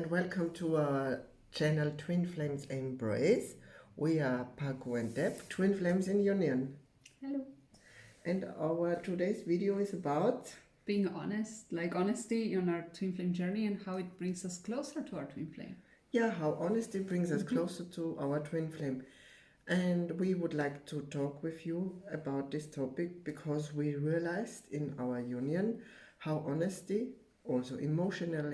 and welcome to our channel Twinflames Embrace. We are Paco and Deb, Twinflames in Union. Hello. And our today's video is about Being honest, like honesty on our twin flame journey and how it brings us closer to our twin flame. how honesty brings us closer to our twin flame. And we would like to talk with you about this topic because we realized in our union how honesty, also emotional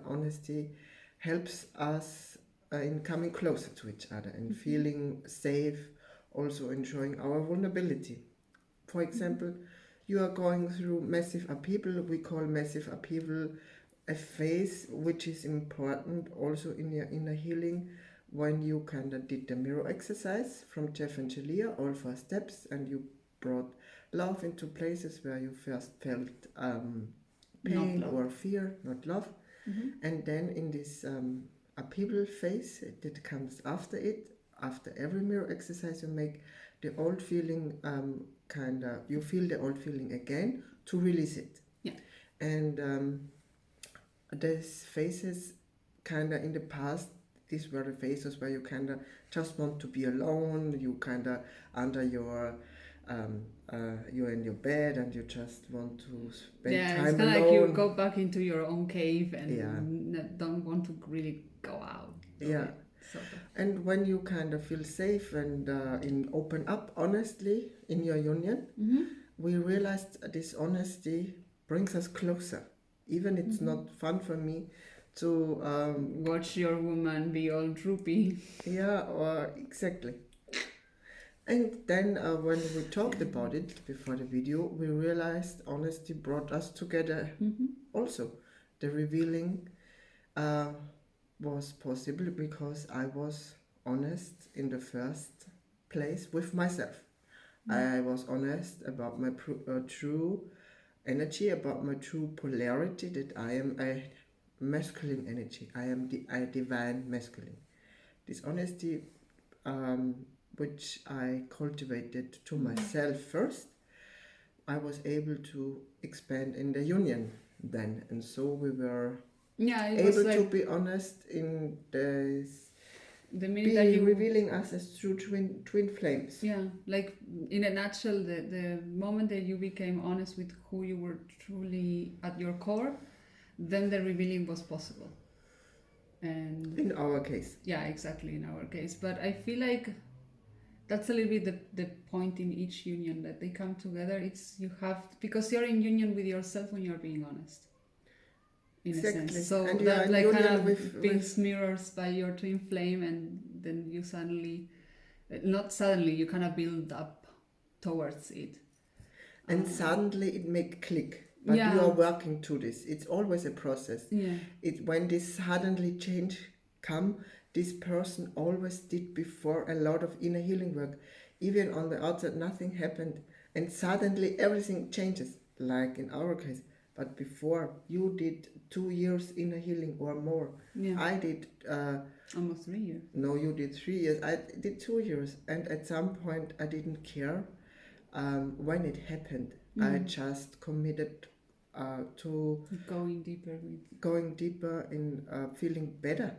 honesty, helps us in coming closer to each other and feeling safe, also enjoying our vulnerability. For example, you are going through massive upheaval. We call massive upheaval a phase which is important also in your inner healing, when you kind of did the mirror exercise from Jeff and Shaleia, all 4 steps, and you brought love into places where you first felt pain or fear, not love. And then in this upheaval phase that comes after it, after every mirror exercise you make, the old feeling you feel the old feeling again to release it. Yeah. And these phases kind of in the past, these were the phases where you kind of just want to be alone, you kind of under your you're in your bed and you just want to spend time it's alone. kind of like you go back into your own cave and don't want to really go out. Sort of. And when you kind of feel safe and open up honestly in your union, we realized this honesty brings us closer. Even it's not fun for me to watch your woman be all droopy. Yeah, or exactly. And then when we talked about it before the video, we realized honesty brought us together. Also, the revealing was possible because I was honest in the first place with myself. I was honest about my true energy, about my true polarity, that I am a masculine energy. I am a divine masculine. This honesty, which I cultivated to myself first, I was able to expand in the union then, and so we were able to be honest in the minute that you revealing us as true twin flames. Yeah, like in a nutshell, the moment that you became honest with who you were truly at your core, then the revealing was possible. And in our case. Yeah, exactly, in our case. But I feel like that's a little bit the point in each union, that they come together. It's because you're in union with yourself when you're being honest. In a sense. So and that like kind of brings mirrors by your twin flame, and then you you kind of build up towards it. And suddenly it make click. But you are working to this. It's always a process. Yeah. When this suddenly change come, this person always did before a lot of inner healing work. Even on the outside, nothing happened. And suddenly everything changes, like in our case. But before, you did 2 years inner healing or more. Yeah. I did... almost 3 years. No, you did 3 years. I did 2 years. And at some point, I didn't care when it happened. I just committed to going deeper in feeling better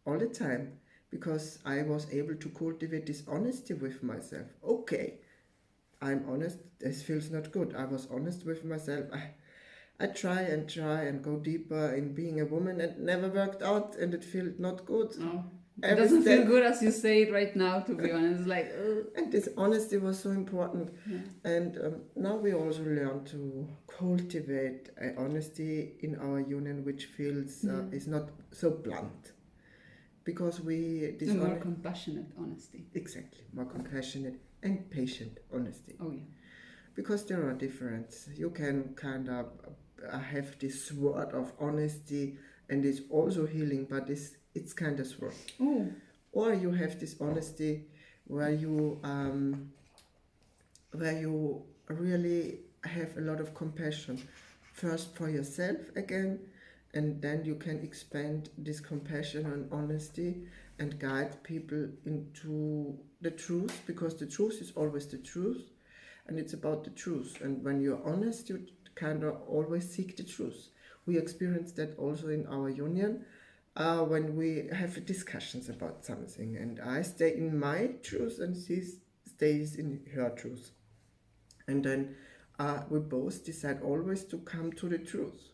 all the time, because I was able to cultivate this honesty with myself. Okay, I'm honest, this feels not good. I was honest with myself. I try and go deeper in being a woman, and never worked out, and it felt not good. No. It doesn't feel good as you say it right now, to be honest. Like, and this honesty was so important. And now we also learn to cultivate an honesty in our union, which feels is not so blunt, because more compassionate honesty. Exactly, more compassionate and patient honesty. Oh yeah, because there are differences. You can kind of have this sword of honesty, and it's also healing, but it's kind of sword. Oh. Or you have this honesty where you really have a lot of compassion, first for yourself again, and then you can expand this compassion and honesty and guide people into the truth, because the truth is always the truth, and it's about the truth. And when you're honest, you kind of always seek the truth. We experience that also in our union when we have discussions about something, and I stay in my truth and she stays in her truth. And then we both decide always to come to the truth.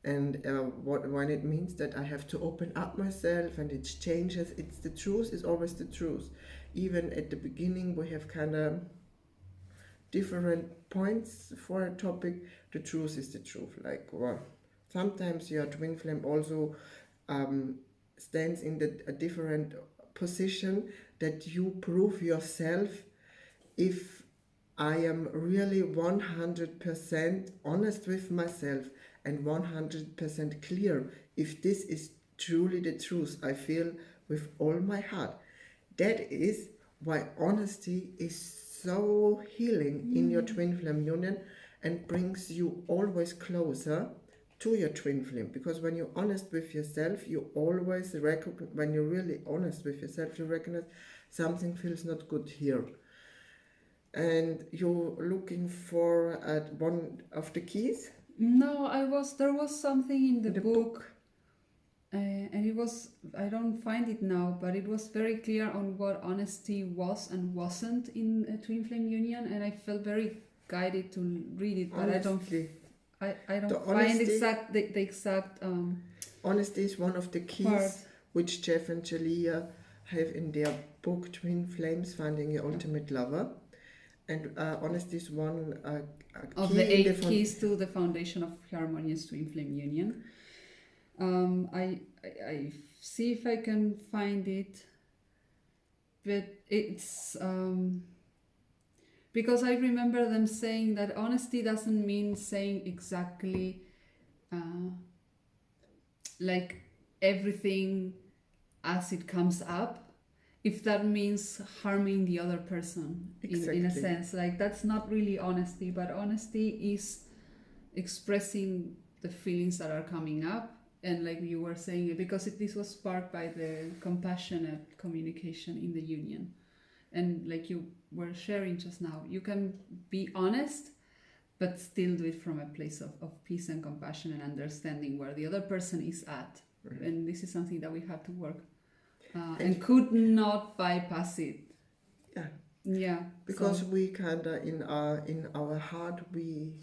And when it means that I have to open up myself and it changes, it's the truth is always the truth. Even at the beginning we have kind of different points for a topic. The truth is the truth. Like, well, sometimes your twin flame also stands in a different position, that you prove yourself. If I am really 100% honest with myself and 100% clear if this is truly the truth I feel with all my heart. That is why honesty is so healing in your twin flame union and brings you always closer to your twin flame. Because when you're honest with yourself, you always recognize, when you're really honest with yourself, you recognize something feels not good here. And you're looking for one of the keys? No, there was something in the book. And it was, I don't find it now, but it was very clear on what honesty was and wasn't in a twin flame union, and I felt very guided to read it, but Honestly, I don't find the exact honesty is one of the keys part, which Jeff and Shaleia have in their book Twin Flames, Finding Your Ultimate Lover. And honesty is one of key the 8 keys to the foundation of Harmonious Twin Flame Union. I see if I can find it, but it's because I remember them saying that honesty doesn't mean saying exactly like everything as it comes up, if that means harming the other person. Exactly. in a sense, like that's not really honesty, but honesty is expressing the feelings that are coming up. And like you were saying, because this was sparked by the compassionate communication in the union. And like you were sharing just now, you can be honest, but still do it from a place of peace and compassion and understanding where the other person is at. Right. And this is something that we have to work and could not bypass it. Yeah. Yeah. Because we kind of, in our heart, we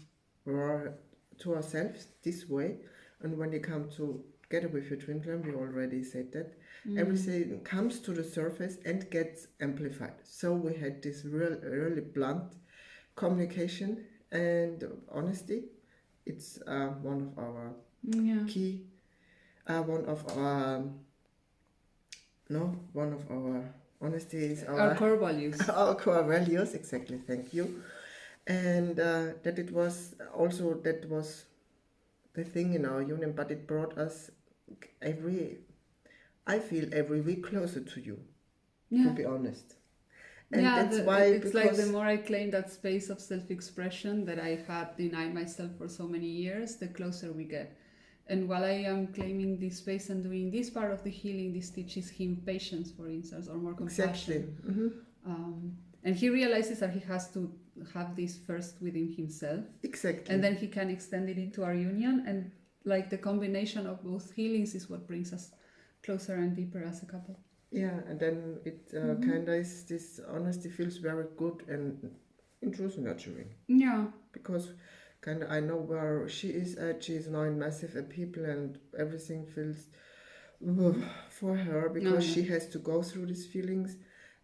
were to ourselves this way. And when you come together with your twin flame, we already said that, everything comes to the surface and gets amplified. So we had this really blunt communication and honesty. It's one of our key, one of our honesty is our core values. Our core values, exactly, thank you. And that was the thing in our union, but it brought us every week closer to you, to be honest. And that's why, it's like the more I claim that space of self-expression that I had denied myself for so many years, the closer we get. And while I am claiming this space and doing this part of the healing, this teaches him patience, for instance, or more compassion. Exactly. Mm-hmm. And he realizes that he has to have this first within himself. Exactly. And then he can extend it into our union. And like the combination of both healings is what brings us closer and deeper as a couple. Yeah, and then it kind of is, this honesty feels very good and intrusive nurturing. Yeah. Because kind of I know where she is at. She is now in massive people and everything feels for her because she has to go through these feelings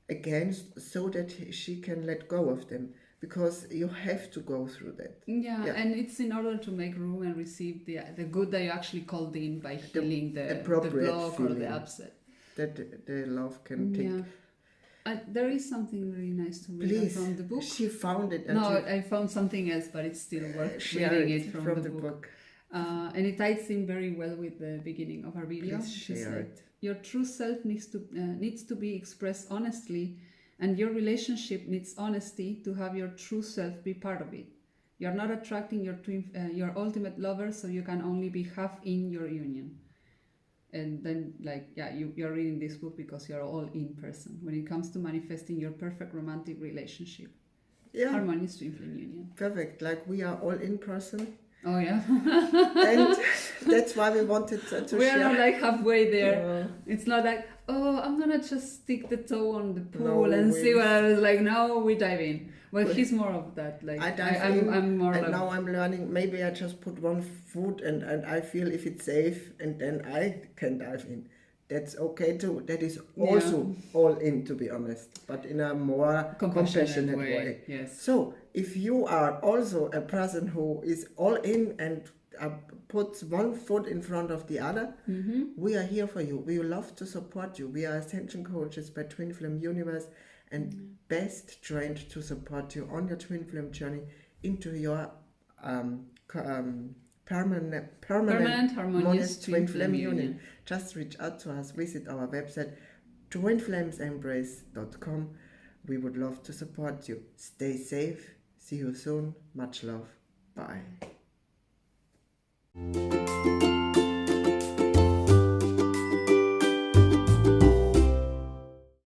again so that she can let go of them, because you have to go through that. Yeah, and it's in order to make room and receive the good that you actually called in by healing the block or the upset. That the love can take. There is something really nice to read from the book. She found it. I found something else, but it's still worth reading it from the book. And it ties in very well with the beginning of our video. Please share it. Your true self needs to be expressed honestly, and your relationship needs honesty to have your true self be part of it. You're not attracting your ultimate lover, so you can only be half in your union. And then, you're reading this book because you're all in person when it comes to manifesting your perfect romantic relationship. Harmonious Twin Flame Union. Perfect. Like we are all in person, Oh yeah. And that's why we wanted to We are share. not like halfway there. No. It's not like, oh, I'm gonna just stick the toe on the pool No, and we- see what I was like. No, we dive in. Well, he's more of that. Like I dive in, I'm more and like, now I'm learning. Maybe I just put one foot, and I feel if it's safe, and then I can dive in. That's okay too. That is also all in, to be honest, but in a more compassionate way. Yes. So if you are also a person who is all in and puts one foot in front of the other, we are here for you. We love to support you. We are ascension coaches by Twinflame Universe, and best trained to support you on your twin flame journey into your permanent harmonious twin flame union. Just reach out to us. Visit our website twinflamesembrace.com. We would love to support you. Stay safe. See you soon. Much love. Bye.